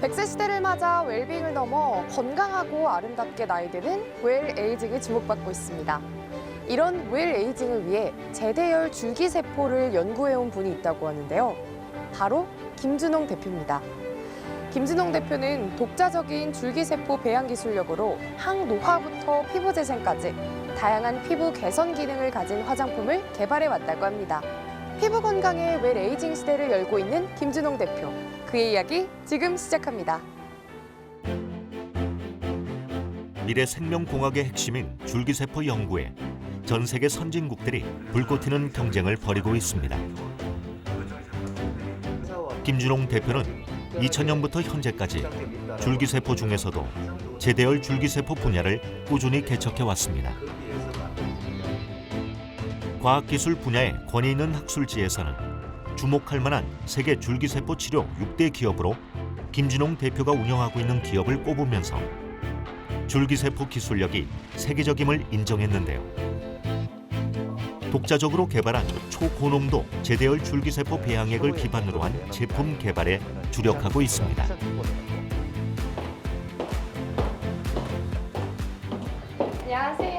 100세 시대를 맞아 웰빙을 넘어 건강하고 아름답게 나이 드는 웰 에이징이 주목받고 있습니다. 이런 웰 에이징을 위해 제대열 줄기세포를 연구해온 분이 있다고 하는데요. 바로 김준홍 대표입니다. 김준홍 대표는 독자적인 줄기세포 배양 기술력으로 항노화부터 피부 재생까지 다양한 피부 개선 기능을 가진 화장품을 개발해 왔다고 합니다. 피부 건강의 웰 에이징 시대를 열고 있는 김준홍 대표. 그의 이야기 지금 시작합니다. 미래 생명공학의 핵심인 줄기세포 연구에 전 세계 선진국들이 불꽃 튀는 경쟁을 벌이고 있습니다. 김준홍 대표는 2000년부터 현재까지 줄기세포 중에서도 제대열 줄기세포 분야를 꾸준히 개척해 왔습니다. 과학기술 분야에 권위 있는 학술지에서는 주목할 만한 세계 줄기세포 치료 6대 기업으로 김준홍 대표가 운영하고 있는 기업을 꼽으면서 줄기세포 기술력이 세계적임을 인정했는데요. 독자적으로 개발한 초고농도 제대열 줄기세포 배양액을 기반으로 한 제품 개발에 주력하고 있습니다. 안녕하세요.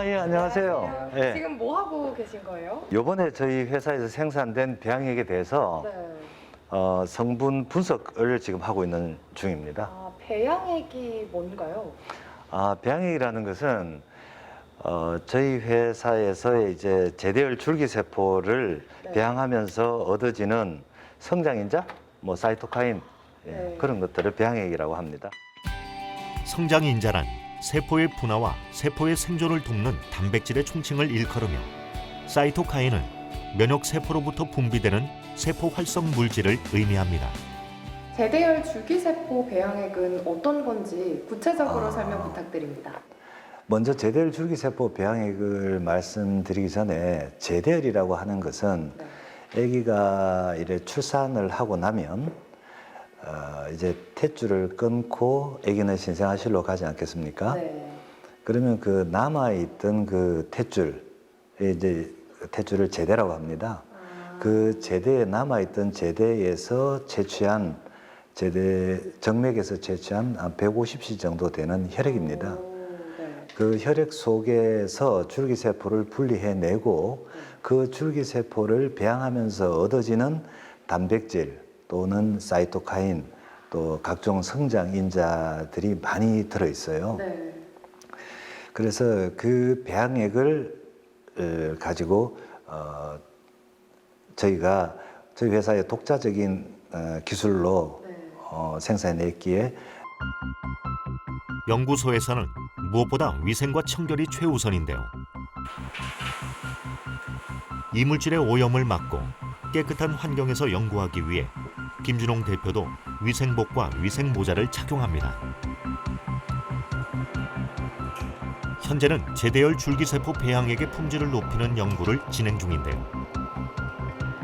예, 안녕하세요. 예. 지금 뭐 하고 계신 거예요? 요번에 저희 회사에서 생산된 배양액에 대해서 성분 분석을 지금 하고 있는 중입니다. 배양액이 뭔가요? 배양액이라는 것은 저희 회사에서 이제 제대열 줄기세포를 배양하면서 얻어지는 성장인자, 사이토카인 그런 것들을 배양액이라고 합니다. 성장인자란 세포의 분화와 세포의 생존을 돕는 단백질의 총칭을 일컬으며 사이토카인은 면역세포로부터 분비되는 세포 활성 물질을 의미합니다. 제대열 줄기세포 배양액은 어떤 건지 구체적으로 설명 부탁드립니다. 먼저 제대열 줄기세포 배양액을 말씀드리기 전에 제대열이라고 하는 것은 아기가 이래 출산을 하고 나면 이제 탯줄을 끊고 아기는 신생아실로 가지 않겠습니까? 그러면 그 남아있던 그 탯줄, 이제 탯줄을 제대라고 합니다. 그 제대에 남아있던 제대에서 채취한 정맥에서 채취한 한 150cc 정도 되는 혈액입니다. 그 혈액 속에서 줄기세포를 분리해내고 그 줄기세포를 배양하면서 얻어지는 단백질 또는 사이토카인 또 각종 성장인자들이 많이 들어있어요. 그래서 그 배양액을 가지고 저희 회사의 독자적인 기술로 생산했기에 연구소에서는 무엇보다 위생과 청결이 최우선인데요. 이물질의 오염을 막고 깨끗한 환경에서 연구하기 위해 김준홍 대표도 위생복과 위생모자를 착용합니다. 현재는 제대열 줄기세포 배양액의 품질을 높이는 연구를 진행 중인데요.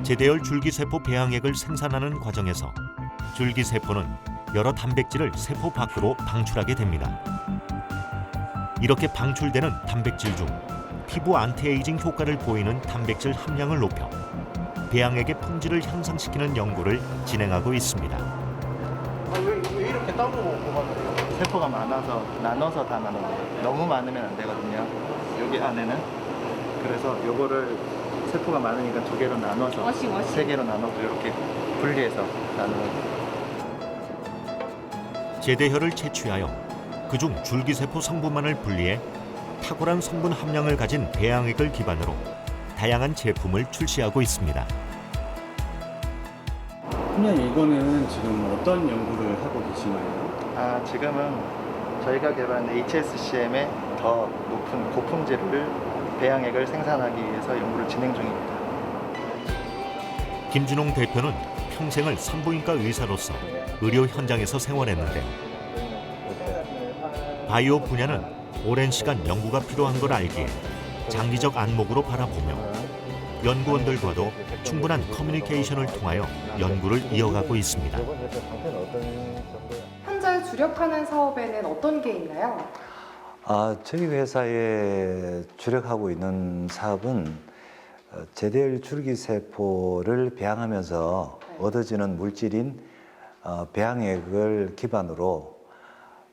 제대열 줄기세포 배양액을 생산하는 과정에서 줄기세포는 여러 단백질을 세포 밖으로 방출하게 됩니다. 이렇게 방출되는 단백질 중 피부 안티에이징 효과를 보이는 단백질 함량을 높여 배양액의 품질을 향상시키는 연구를 진행하고 있습니다. 왜 이렇게 따로 뽑아요? 세포가 많아서 나눠서 담아놓은 거예요. 너무 많으면 안 되거든요. 여기 안에는. 그래서 요거를 세포가 많으니까 두 개로 나눠서 세 개로 나눠서 이렇게 분리해서 나누는. 제대혈을 채취하여 그중 줄기세포 성분만을 분리해 탁월한 성분 함량을 가진 배양액을 기반으로 다양한 제품을 출시하고 있습니다. 그냥 이거는 지금 어떤 연구를 하고 계시나요? 지금은 저희가 개발한 HSCM의 더 높은 고품질을 배양액을 생산하기 위해서 연구를 진행 중입니다. 김준홍 대표는 평생을 산부인과 의사로서 의료 현장에서 생활했는데 바이오 분야는 오랜 시간 연구가 필요한 걸 알기에 장기적 안목으로 바라보며 연구원들과도 충분한 커뮤니케이션을 통하여 연구를 이어가고 있습니다. 현재 주력하는 사업에는 어떤 게 있나요? 저희 회사에 주력하고 있는 사업은 제대열 줄기세포를 배양하면서 얻어지는 물질인 배양액을 기반으로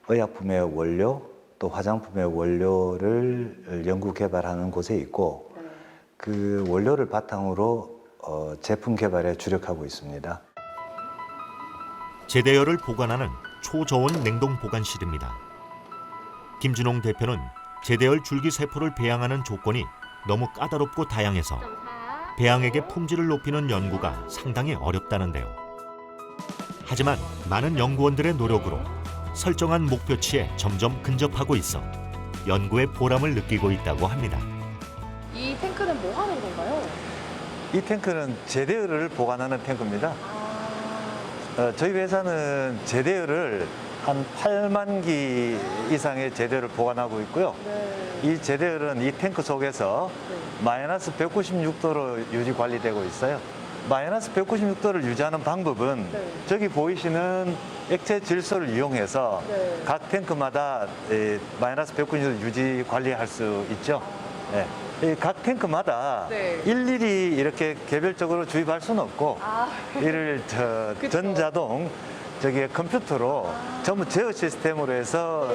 의약품의 원료 또 화장품의 원료를 연구 개발하는 곳에 있고 그 원료를 바탕으로 제품 개발에 주력하고 있습니다. 제대열을 보관하는 초저온 냉동 보관실입니다. 김준홍 대표는 제대열 줄기세포를 배양하는 조건이 너무 까다롭고 다양해서 배양액의 품질을 높이는 연구가 상당히 어렵다는데요. 하지만 많은 연구원들의 노력으로 설정한 목표치에 점점 근접하고 있어 연구의 보람을 느끼고 있다고 합니다. 이 탱크는 뭐 하는 건가요? 이 탱크는 제대열을 보관하는 탱크입니다. 저희 회사는 제대열을 한 8만 기 이상의 제대열을 보관하고 있고요. 이 제대열은 이 탱크 속에서 마이너스 196도로 유지 관리되고 있어요. 마이너스 196도를 유지하는 방법은 저기 보이시는 액체 질소를 이용해서 각 탱크마다 마이너스 196도 유지 관리할 수 있죠. 네. 각 탱크마다 일일이 이렇게 개별적으로 주입할 수는 없고 이를 전자동 저기 컴퓨터로 전부 제어 시스템으로 해서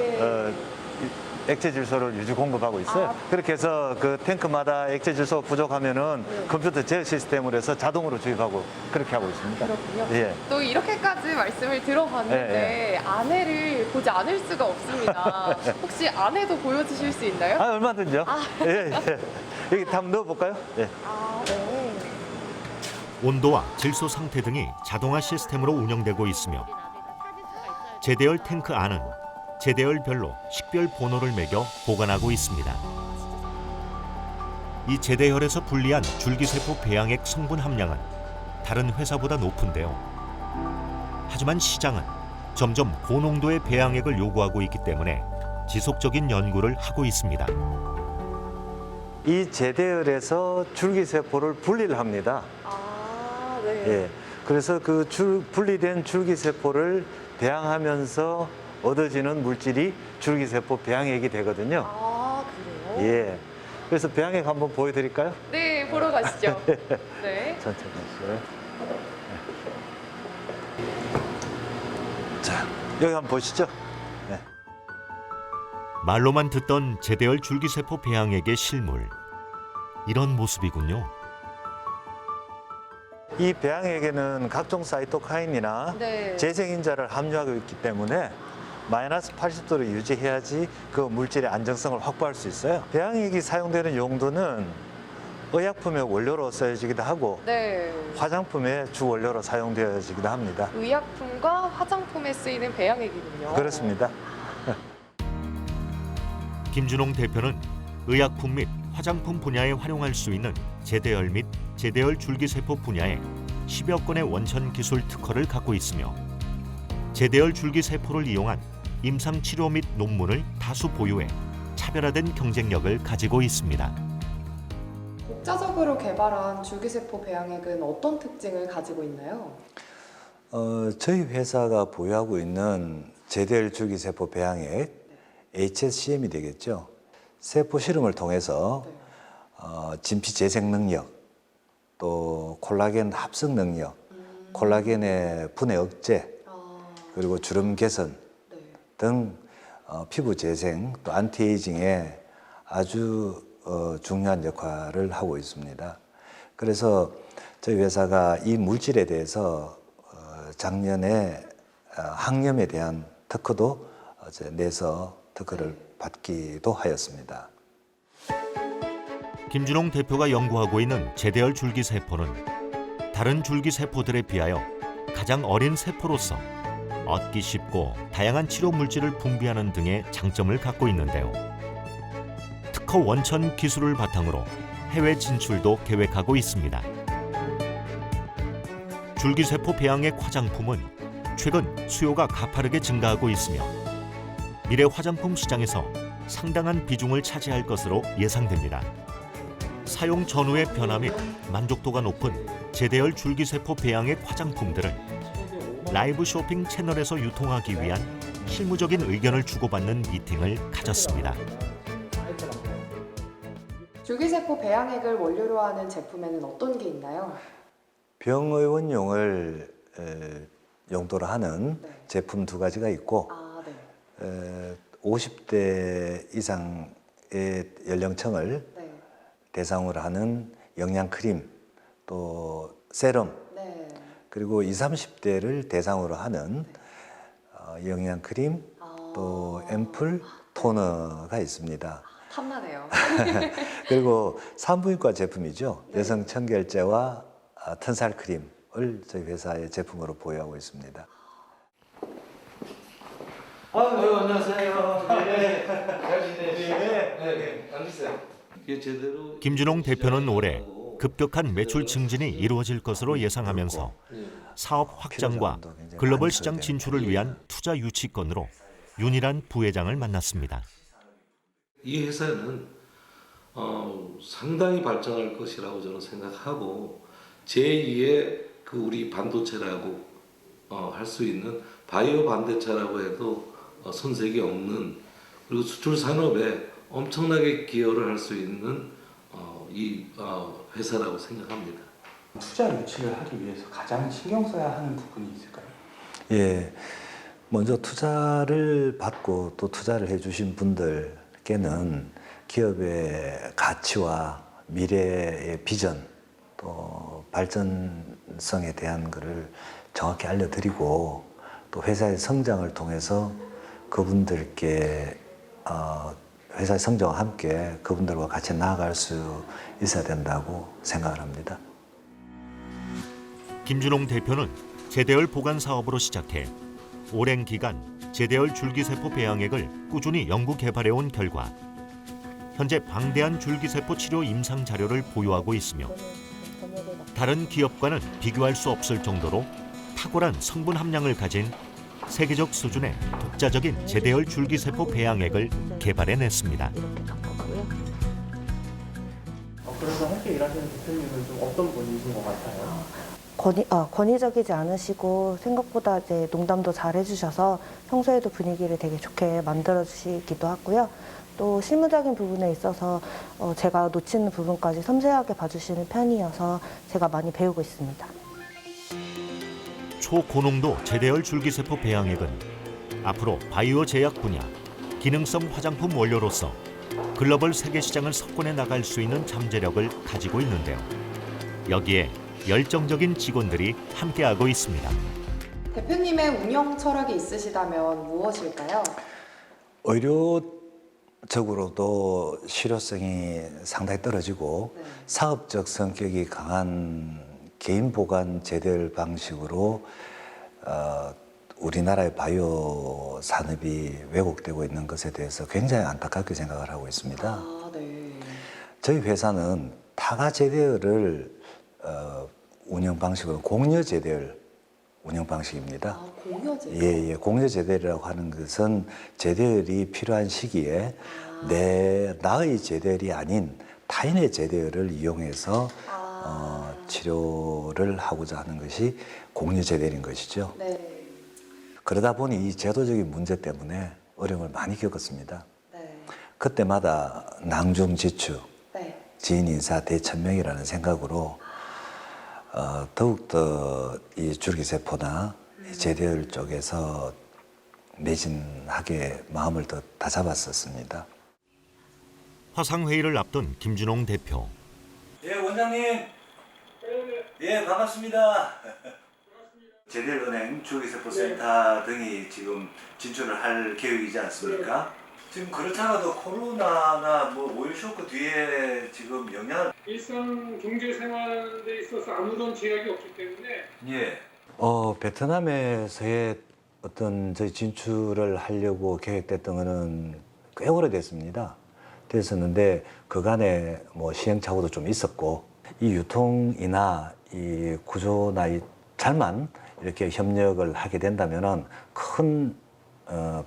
액체 질소를 유지 공급하고 있어요. 그렇게 해서 그 탱크마다 액체 질소가 부족하면은 컴퓨터 제어 시스템으로 해서 자동으로 주입하고 그렇게 하고 있습니다. 그렇군요. 예. 또 이렇게까지 말씀을 들어봤는데 안에를 보지 않을 수가 없습니다. 혹시 안에도 보여주실 수 있나요? 얼마든지요. 예, 예. 여기 다 한번 넣어볼까요? 예. 네. 온도와 질소 상태 등이 자동화 시스템으로 운영되고 있으며 제대열 탱크 안은 제대열별로 식별 번호를 매겨 보관하고 있습니다. 이 제대열에서 분리한 줄기세포 배양액 성분 함량은 다른 회사보다 높은데요. 하지만 시장은 점점 고농도의 배양액을 요구하고 있기 때문에 지속적인 연구를 하고 있습니다. 이 제대열에서 줄기세포를 분리를 합니다. 예. 그래서 그 분리된 줄기세포를 배양하면서 얻어지는 물질이 줄기세포 배양액이 되거든요. 그래요? 예. 그래서 배양액 한번 보여드릴까요? 네, 보러 가시죠. 네. 천천히 하시고요. 자, 여기 한번 보시죠. 네. 말로만 듣던 제대열 줄기세포 배양액의 실물. 이런 모습이군요. 이 배양액에는 각종 사이토카인이나 재생인자를 함유하고 있기 때문에 마이너스 80도를 유지해야지 그 물질의 안정성을 확보할 수 있어요. 배양액이 사용되는 용도는 의약품의 원료로 쓰여지기도 하고 화장품의 주 원료로 사용되어지기도 합니다. 의약품과 화장품에 쓰이는 배양액이군요. 그렇습니다. 김준홍 대표는 의약품 및 화장품 분야에 활용할 수 있는 제대열 및 제대열 줄기세포 분야에 10여 건의 원천 기술 특허를 갖고 있으며 제대열 줄기세포를 이용한 임상치료 및 논문을 다수 보유해 차별화된 경쟁력을 가지고 있습니다. 독자적으로 개발한 줄기세포 배양액은 어떤 특징을 가지고 있나요? 저희 회사가 보유하고 있는 제대열 줄기세포 배양액 HSCM이 되겠죠. 세포 실험을 통해서 진피 재생 능력, 또 콜라겐 합성 능력, 콜라겐의 분해 억제, 그리고 주름 개선 등 피부 재생, 또 안티에이징에 아주 중요한 역할을 하고 있습니다. 그래서 저희 회사가 이 물질에 대해서 작년에 항염에 대한 특허도 내서 특허를 받기도 하였습니다. 김준홍 대표가 연구하고 있는 제대열 줄기세포는 다른 줄기세포들에 비하여 가장 어린 세포로서 얻기 쉽고 다양한 치료 물질을 분비하는 등의 장점을 갖고 있는데요. 특허 원천 기술을 바탕으로 해외 진출도 계획하고 있습니다. 줄기세포 배양액 화장품은 최근 수요가 가파르게 증가하고 있으며 미래 화장품 시장에서 상당한 비중을 차지할 것으로 예상됩니다. 사용 전후의 변화 및 만족도가 높은 제대열 줄기세포 배양액 화장품들을 라이브 쇼핑 채널에서 유통하기 위한 실무적인 의견을 주고받는 미팅을 가졌습니다. 줄기세포 배양액을 원료로 하는 제품에는 어떤 게 있나요? 병의원용을 용도로 하는 네. 제품 2가지가 있고 아, 네. 50대 이상의 연령층을 네. 대상으로 하는 영양 크림, 또 세럼, 네. 그리고 20, 30대를 대상으로 하는 영양 크림, 아. 또 앰플, 토너가 있습니다. 탐나네요. 그리고 산부인과 제품이죠. 네. 여성 청결제와 튼살 크림을 저희 회사의 제품으로 보유하고 있습니다. 안녕하세요. 네. 잘 지내세요? 네. 앉으세요. 이게 제대로 김준홍 대표는 올해 급격한 매출 증진이 이루어질 것으로 예상하면서 사업 확장과 글로벌 시장 진출을 위한 투자 유치건으로 윤일한 부회장을 만났습니다. 이 회사는 상당히 발전할 것이라고 저는 생각하고 제2의 그 우리 반도체라고 할 수 있는 바이오 반도체라고 해도 손색이 없는, 그리고 수출 산업에 엄청나게 기여를 할 수 있는 이 회사라고 생각합니다. 투자 유치를 하기 위해서 가장 신경 써야 하는 부분이 있을까요? 예, 먼저 투자를 받고 또 투자를 해주신 분들께는 기업의 가치와 미래의 비전, 또 발전성에 대한 것을 정확히 알려드리고, 또 회사의 성장을 통해서 그분들께 회사의 성장과 함께 그분들과 같이 나아갈 수 있어야 된다고 생각을 합니다. 김준홍 대표는 제대열 보관 사업으로 시작해 오랜 기간 제대열 줄기세포 배양액을 꾸준히 연구 개발해온 결과 현재 방대한 줄기세포 치료 임상 자료를 보유하고 있으며 다른 기업과는 비교할 수 없을 정도로 탁월한 성분 함량을 가진 세계적 수준의 독자적인 제대열 줄기세포 배양액을 개발해냈습니다. 그래서 함께 일하시는 대표님은 좀 어떤 분이신 것 같아요? 권위적이지 않으시고 생각보다 이제 농담도 잘 해주셔서 평소에도 분위기를 되게 좋게 만들어주시기도 하고요. 또 실무적인 부분에 있어서 제가 놓치는 부분까지 섬세하게 봐주시는 편이어서 제가 많이 배우고 있습니다. 초고농도 제대열 줄기세포 배양액은 앞으로 바이오 제약 분야, 기능성 화장품 원료로서 글로벌 세계 시장을 석권해 나갈 수 있는 잠재력을 가지고 있는데요. 여기에 열정적인 직원들이 함께하고 있습니다. 대표님의 운영 철학이 있으시다면 무엇일까요? 의료적으로도 실효성이 상당히 떨어지고 네. 사업적 성격이 강한 개인 보관 제대열 방식으로 우리나라의 바이오 산업이 왜곡되고 있는 것에 대해서 굉장히 안타깝게 생각을 하고 있습니다. 아, 네. 저희 회사는 타가 제대열을 운영 방식으로 공여 제대열 운영 방식입니다. 아, 공여제. 예, 공여 제대열이라고 하는 것은 제대열이 필요한 시기에 나의 제대열이 아닌 타인의 제대열을 이용해서 치료를 하고자 하는 것이 공여 제대열인 것이죠. 네. 그러다 보니 이 제도적인 문제 때문에 어려움을 많이 겪었습니다. 네. 그때마다 낭중지추, 네. 지인인사 대천명이라는 생각으로 더욱더 이 줄기세포나 이 제대열 쪽에서 매진하게 마음을 더 다잡았었습니다. 화상회의를 앞둔 김준홍 대표. 예, 원장님. 예, 반갑습니다. 제대열은행 줄기세포센터 등이 지금 진출을 할 계획이지 않습니까? 지금 그렇잖아도 코로나나 오일 쇼크 뒤에 지금 영향을 일상 경제 생활에 있어서 아무런 제약이 없기 때문에 예. 베트남에서의 어떤 저희 진출을 하려고 계획됐던 거는 꽤 오래됐습니다. 됐었는데 그간에 시행착오도 좀 있었고 이 유통이나 이 구조나 이 잘만 이렇게 협력을 하게 된다면은 큰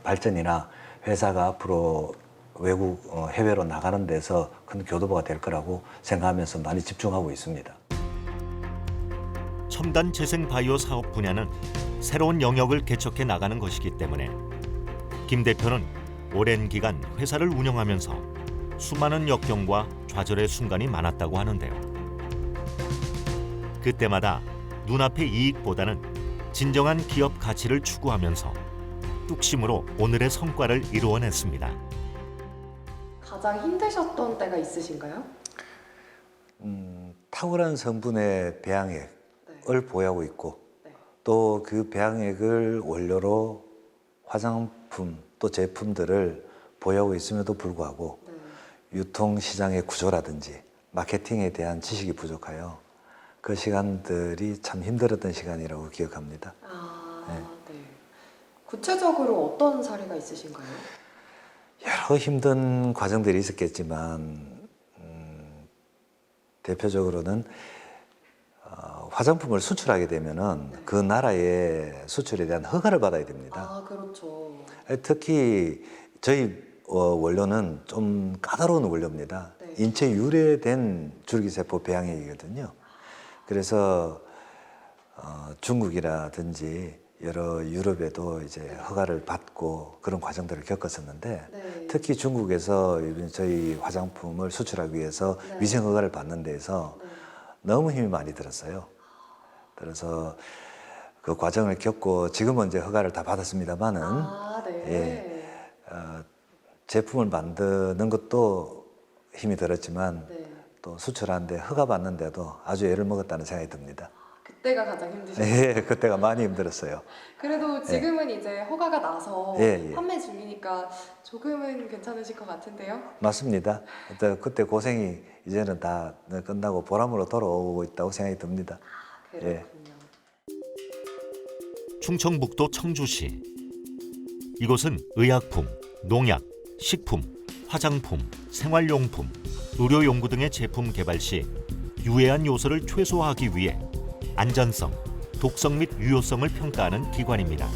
발전이나 회사가 앞으로 외국 해외로 나가는 데서 큰 교두보가 될 거라고 생각하면서 많이 집중하고 있습니다. 첨단 재생 바이오 사업 분야는 새로운 영역을 개척해 나가는 것이기 때문에 김 대표는 오랜 기간 회사를 운영하면서 수많은 역경과 좌절의 순간이 많았다고 하는데요. 그때마다 눈앞의 이익보다는 진정한 기업 가치를 추구하면서 뚝심으로 오늘의 성과를 이루어냈습니다. 가장 힘드셨던 때가 있으신가요? 탁월한 성분의 배양액을 보유하고 있고 네. 또 그 배양액을 원료로 화장품 또 제품들을 보유하고 있음에도 불구하고 유통시장의 구조라든지 마케팅에 대한 지식이 부족하여 그 시간들이 참 힘들었던 시간이라고 기억합니다. 네. 구체적으로 어떤 사례가 있으신가요? 여러 힘든 과정들이 있었겠지만 대표적으로는 화장품을 수출하게 되면은 그 나라의 수출에 대한 허가를 받아야 됩니다. 그렇죠. 특히 저희 원료는 좀 까다로운 원료입니다. 네. 인체 유래된 줄기세포 배양액이거든요. 그래서 중국이라든지 여러 유럽에도 이제 허가를 받고 그런 과정들을 겪었었는데 네. 특히 중국에서 저희 화장품을 수출하기 위해서 네. 위생 허가를 받는 데에서 너무 힘이 많이 들었어요. 그래서 그 과정을 겪고 지금은 이제 허가를 다 받았습니다만은 네. 제품을 만드는 것도 힘이 들었지만 또 수출하는데 허가 받는데도 아주 애를 먹었다는 생각이 듭니다. 그때가 가장 힘드셨어요. 예, 그때가 많이 힘들었어요. 그래도 지금은 이제 허가가 나서 예. 판매 중이니까 조금은 괜찮으실 것 같은데요? 맞습니다. 그때 고생이 이제는 다 끝나고 보람으로 돌아오고 있다고 생각이 듭니다. 그렇군요. 충청북도 청주시. 이곳은 의약품, 농약, 식품, 화장품, 생활용품, 의료용구 등의 제품 개발 시 유해한 요소를 최소화하기 위해 안전성, 독성 및 유효성을 평가하는 기관입니다.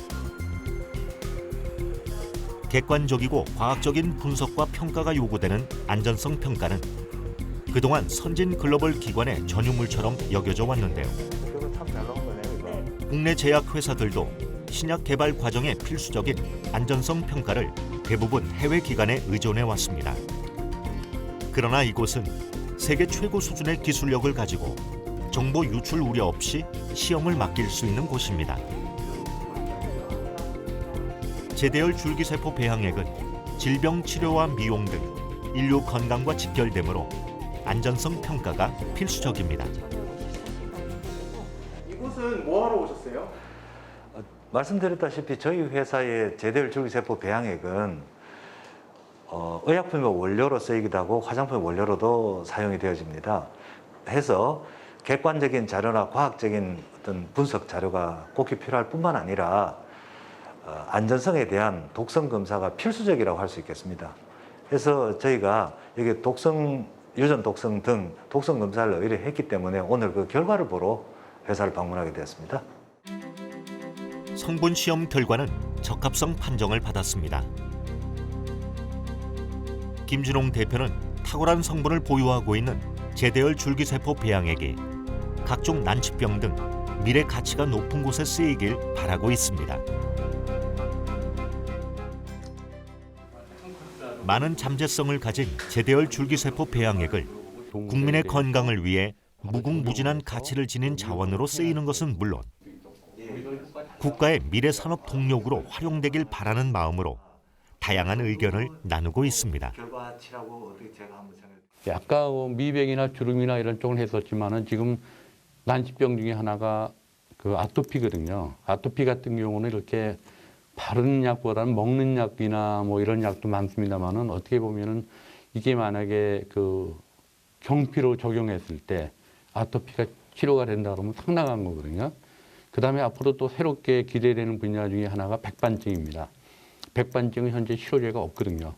객관적이고 과학적인 분석과 평가가 요구되는 안전성 평가는 그동안 선진 글로벌 기관의 전유물처럼 여겨져 왔는데요. 그거 참 잘 나온 거네요, 이거. 국내 제약 회사들도 신약 개발 과정에 필수적인 안전성 평가를 대부분 해외 기관에 의존해 왔습니다. 그러나 이곳은 세계 최고 수준의 기술력을 가지고 정보 유출 우려 없이 시험을 맡길 수 있는 곳입니다. 제대열 줄기세포 배양액은 질병 치료와 미용 등 인류 건강과 직결되므로 안전성 평가가 필수적입니다. 이곳은 뭐 하러 오셨어요? 말씀드렸다시피 저희 회사의 제대열 줄기세포 배양액은 의약품의 원료로 쓰이기도 하고 화장품의 원료로도 사용이 되어집니다. 해서 객관적인 자료나 과학적인 어떤 분석 자료가 꼭 필요할 뿐만 아니라 안전성에 대한 독성 검사가 필수적이라고 할 수 있겠습니다. 그래서 저희가 여기 독성, 유전 독성 등 독성 검사를 의뢰했기 때문에 오늘 그 결과를 보러 회사를 방문하게 되었습니다. 성분 시험 결과는 적합성 판정을 받았습니다. 김준홍 대표는 탁월한 성분을 보유하고 있는 제대열 줄기세포 배양액이 각종 난치병 등 미래 가치가 높은 곳에 쓰이길 바라고 있습니다. 많은 잠재성을 가진 제대열 줄기세포 배양액을 국민의 건강을 위해 무궁무진한 가치를 지닌 자원으로 쓰이는 것은 물론 국가의 미래 산업 동력으로 활용되길 바라는 마음으로 다양한 의견을 나누고 있습니다. 아까 미백이나 주름이나 이런 쪽을 했었지만은 지금 난치병 중에 하나가 그 아토피거든요. 아토피 같은 경우는 이렇게 바르는 약보다는 먹는 약이나 뭐 이런 약도 많습니다만은 어떻게 보면은 이게 만약에 그 경피로 적용했을 때 아토피가 치료가 된다 그러면 상당한 거거든요. 그다음에 앞으로 또 새롭게 기대되는 분야 중에 하나가 백반증입니다. 백반증은 현재 치료제가 없거든요.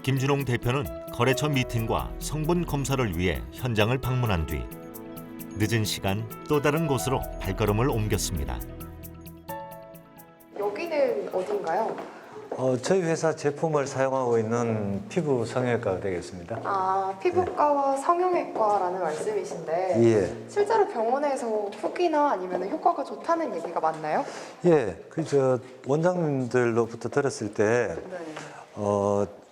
김준홍 대표는 거래처 미팅과 성분 검사를 위해 현장을 방문한 뒤 늦은 시간 또 다른 곳으로 발걸음을 옮겼습니다. 여기는 어딘가요? 저희 회사 제품을 사용하고 있는 피부 성형외과가 되겠습니다. 피부과와 성형외과라는 말씀이신데 예. 실제로 병원에서 후기나 아니면 효과가 좋다는 얘기가 맞나요? 예, 원장님들로부터 들었을 때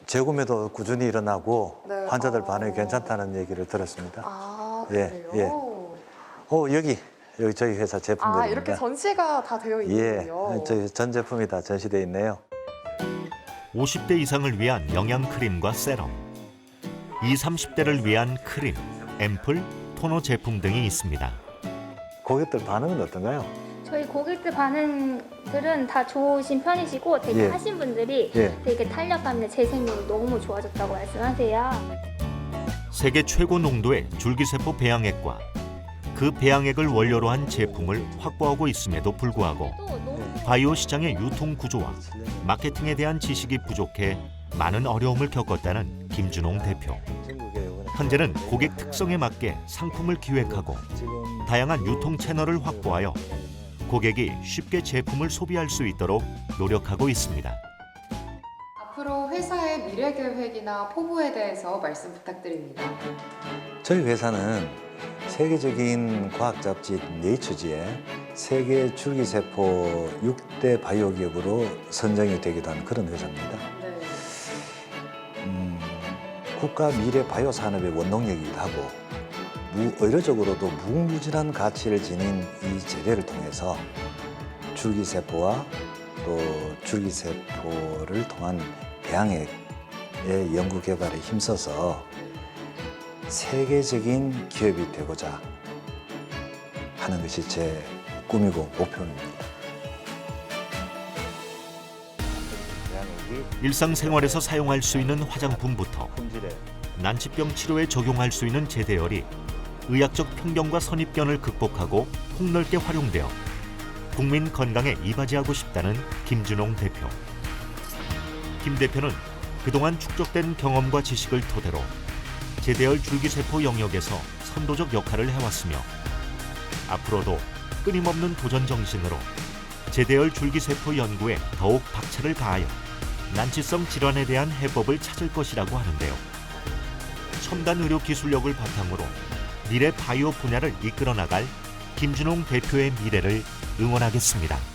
재구매도 꾸준히 일어나고 네. 환자들 반응이 괜찮다는 얘기를 들었습니다. 아, 예, 그래요? 예. 여기 여기 저희 회사 제품들입니다. 아, 이렇게 전시가 다 되어 예, 있는군요. 저희 전 제품이 다 전시되어 있네요. 50대 이상을 위한 영양 크림과 세럼, 20, 30대를 위한 크림, 앰플, 토너 제품 등이 있습니다. 고객들 반응은 어떤가요? 저희 고객들 반응들은 다 좋으신 편이시고 되게 예. 하신 분들이 예. 되게 탄력감이나 재생력이 너무 좋아졌다고 말씀하세요. 세계 최고 농도의 줄기세포 배양액과 그 배양액을 원료로 한 제품을 확보하고 있음에도 불구하고 또 너무 바이오 시장의 유통 구조와 마케팅에 대한 지식이 부족해 많은 어려움을 겪었다는 김준홍 대표. 현재는 고객 특성에 맞게 상품을 기획하고 다양한 유통 채널을 확보하여 고객이 쉽게 제품을 소비할 수 있도록 노력하고 있습니다. 앞으로 회사의 미래 계획이나 포부에 대해서 말씀 부탁드립니다. 저희 회사는 세계적인 과학 잡지 네이처지에 세계 줄기세포 6대 바이오 기업으로 선정이 되기도 한 그런 회사입니다. 네. 국가 미래 바이오 산업의 원동력이기도 하고 의료적으로도 무궁무진한 가치를 지닌 이 재배를 통해서 줄기세포와 또 줄기세포를 통한 배양액의 연구 개발에 힘써서 세계적인 기업이 되고자 하는 것이 제 꿈이고 목표입니다. 일상생활에서 사용할 수 있는 화장품부터 품질에 난치병 치료에 적용할 수 있는 제대열이 의학적 편견과 선입견을 극복하고 폭넓게 활용되어 국민 건강에 이바지하고 싶다는 김준홍 대표. 김 대표는 그동안 축적된 경험과 지식을 토대로 제대열 줄기세포 영역에서 선도적 역할을 해왔으며 앞으로도 끊임없는 도전 정신으로 제대열 줄기세포 연구에 더욱 박차를 가하여 난치성 질환에 대한 해법을 찾을 것이라고 하는데요. 첨단 의료 기술력을 바탕으로 미래 바이오 분야를 이끌어 나갈 김준홍 대표의 미래를 응원하겠습니다.